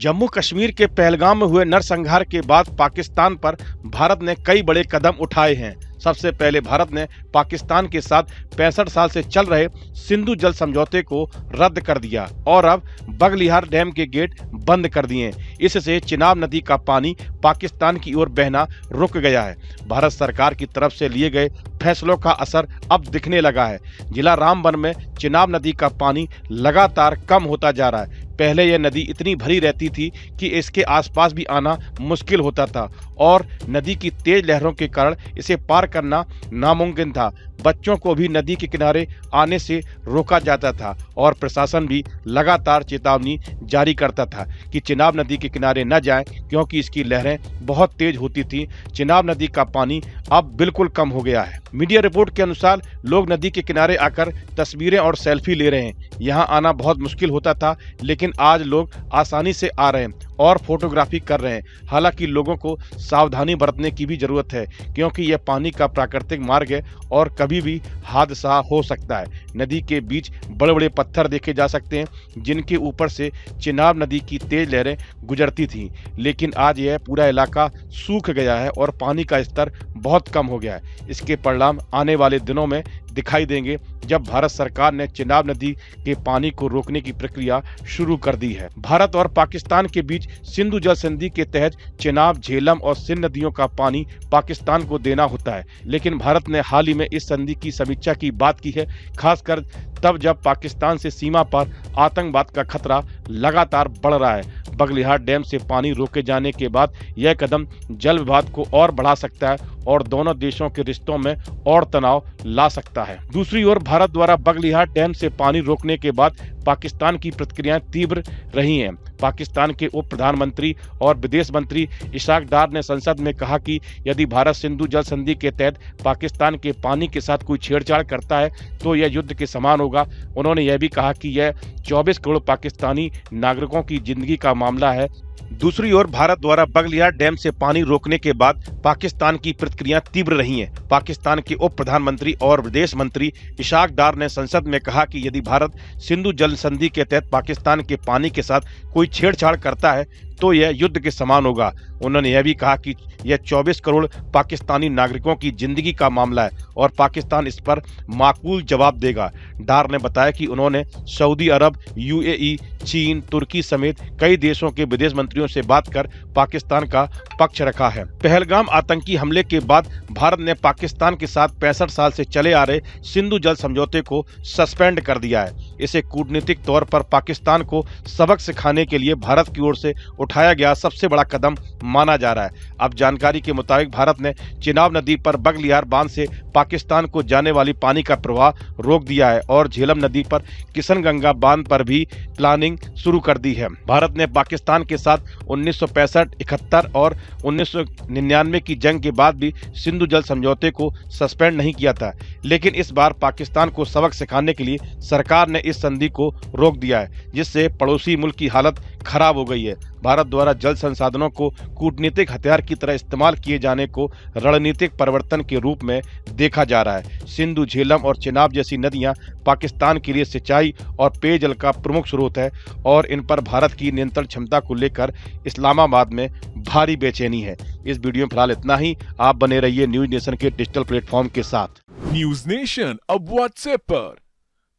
जम्मू कश्मीर के पहलगाम में हुए नरसंहार के बाद पाकिस्तान पर भारत ने कई बड़े कदम उठाए हैं। सबसे पहले भारत ने पाकिस्तान के साथ 65 साल से चल रहे सिंधु जल समझौते को रद्द कर दिया और अब बगलिहार डैम के गेट बंद कर दिए। इससे चिनाब नदी का पानी पाकिस्तान की ओर बहना रुक गया है। भारत सरकार की तरफ से लिए गए फैसलों का असर अब दिखने लगा है। जिला रामबन में चिनाब नदी का पानी लगातार कम होता जा रहा है। पहले यह नदी इतनी भरी रहती थी कि इसके आसपास भी आना मुश्किल होता था और नदी की तेज लहरों के कारण इसे पार करना नामुमकिन था। बच्चों को भी नदी के किनारे आने से रोका जाता था और प्रशासन भी लगातार चेतावनी जारी करता था कि चिनाब नदी के किनारे न जाएं, क्योंकि इसकी लहरें बहुत तेज होती थी। चिनाब नदी का पानी अब बिल्कुल कम हो गया है। मीडिया रिपोर्ट के अनुसार लोग नदी के किनारे आकर तस्वीरें और सेल्फी ले रहे हैं। यहाँ आना बहुत मुश्किल होता था, लेकिन आज लोग आसानी से आ रहे हैं और फोटोग्राफी कर रहे हैं। हालांकि लोगों को सावधानी बरतने की भी जरूरत है, क्योंकि यह पानी का प्राकृतिक मार्ग है और कभी भी हादसा हो सकता है। नदी के बीच बड़े बड़े पत्थर देखे जा सकते हैं, जिनके ऊपर से चिनाब नदी की तेज लहरें गुजरती थीं, लेकिन आज यह पूरा इलाका सूख गया है और पानी का स्तर बहुत कम हो गया है। इसके परिणाम आने वाले दिनों में दिखाई देंगे, जब भारत सरकार ने चिनाब नदी के पानी को रोकने की प्रक्रिया शुरू कर दी है। भारत और पाकिस्तान के बीच सिंधु जल संधि के तहत चिनाब, झेलम और सिंध नदियों का पानी पाकिस्तान को देना होता है, लेकिन भारत ने हाल ही में इस संधि की समीक्षा की बात की है, खासकर तब जब पाकिस्तान से सीमा पर आतंकवाद का खतरा लगातार बढ़ रहा है। बगलिहार डैम से पानी रोके जाने के बाद यह कदम जल विवाद को और बढ़ा सकता है और दोनों देशों के रिश्तों में और तनाव ला सकता है। दूसरी ओर भारत द्वारा बगलिहार डैम से पानी रोकने के बाद पाकिस्तान की प्रतिक्रियाएं तीव्र रही हैं। पाकिस्तान के उप प्रधानमंत्री और विदेश मंत्री इशाक डार ने संसद में कहा कि यदि भारत सिंधु जल संधि के तहत पाकिस्तान के पानी के साथ कोई छेड़छाड़ करता है तो यह युद्ध के समान होगा। उन्होंने यह भी कहा कि यह 24 करोड़ पाकिस्तानी नागरिकों की जिंदगी का मामला है। दूसरी ओर भारत द्वारा बगलिहार डैम से पानी रोकने के बाद पाकिस्तान की प्रतिक्रियाएं तीव्र रही हैं। पाकिस्तान के उप प्रधानमंत्री और विदेश मंत्री इशाक डार ने संसद में कहा कि यदि भारत सिंधु जल संधि के तहत पाकिस्तान के पानी के साथ कोई छेड़छाड़ करता है तो यह युद्ध के समान होगा। उन्होंने यह भी कहा कि यह 24 करोड़ पाकिस्तानी नागरिकों की जिंदगी का मामला है और पाकिस्तान इस पर माकूल जवाब देगा। डार ने बताया कि उन्होंने सऊदी अरब, यूएई, चीन, तुर्की समेत कई देशों के विदेश मंत्रियों से बात कर पाकिस्तान का पक्ष रखा है। पहलगाम आतंकी हमले के बाद भारत ने पाकिस्तान के साथ 65 साल से चले आ रहे सिंधु जल समझौते को सस्पेंड कर दिया है। इसे कूटनीतिक तौर पर पाकिस्तान को सबक सिखाने के लिए भारत की ओर से उठाया गया सबसे बड़ा कदम माना जा रहा है। अब जानकारी के मुताबिक भारत ने चिनाब नदी पर बगलिहार बांध से पाकिस्तान को जाने वाली पानी का प्रवाह रोक दिया है और झेलम नदी पर किशनगंगा बांध पर भी प्लानिंग शुरू कर दी है। भारत ने पाकिस्तान के साथ 1965, 71 और 1999 की जंग के बाद भी सिंधु जल समझौते को सस्पेंड नहीं किया था, लेकिन इस बार पाकिस्तान को सबक सिखाने के लिए सरकार ने इस संधि को रोक दिया है, जिससे पड़ोसी मुल्क की हालत खराब हो गई है। भारत द्वारा जल संसाधनों को कूटनीतिक हथियार की तरह इस्तेमाल किए जाने को रणनीतिक परिवर्तन के रूप में देखा जा रहा है। सिंधु, झेलम और चिनाब जैसी नदियां पाकिस्तान के लिए सिंचाई और पेयजल का प्रमुख स्रोत है और इन पर भारत की नियंत्रण क्षमता को लेकर इस्लामाबाद में भारी बेचैनी है। इस वीडियो में फिलहाल इतना ही। आप बने रहिए न्यूज नेशन के डिजिटल प्लेटफॉर्म के साथ। न्यूज नेशन अब व्हाट्सएप पर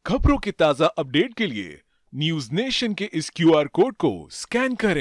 खबरों की ताजा अपडेट के लिए न्यूज नेशन के इस QR कोड को स्कैन करें।